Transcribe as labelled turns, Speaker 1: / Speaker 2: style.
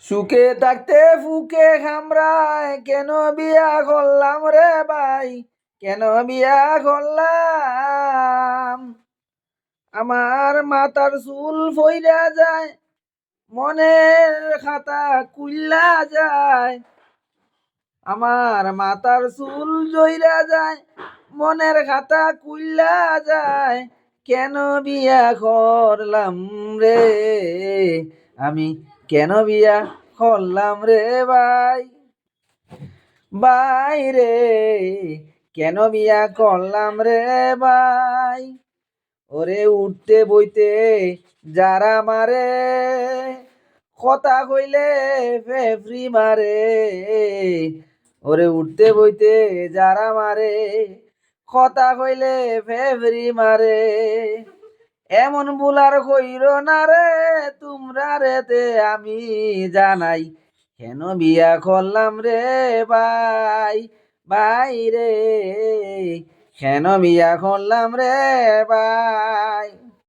Speaker 1: সুখে থাকতে ফুকে খামরায় কেন বিয়া করলাম রে ভাই, কেন বিয়া করলাম? আমার মাথার চুল ফইরা যায়, মনের খাতা কুইল্লা যায়। আমার মাথার চুল জইরা যায়, মনের খাতা কুইল্লা যায়। কেন বিয়া করলাম রে আমি, কেন বিয়া করলাম রে ভাই? ভাই রে কেন বিয়া করলাম রে ভাই? ওরে উঠতে বইতে যারা মারে, কথা কইলে ফেফরি মারে। ওরে উঠতে বইতে যারা মারে, কথা কইলে ফেফরি মারে। এমন বুলার কইর না রে তোমরা রেতে আমি জানাই, কেন বিয়া করলাম রে ভাই? ভাই রে কেন বিয়া করলাম রে ভাই?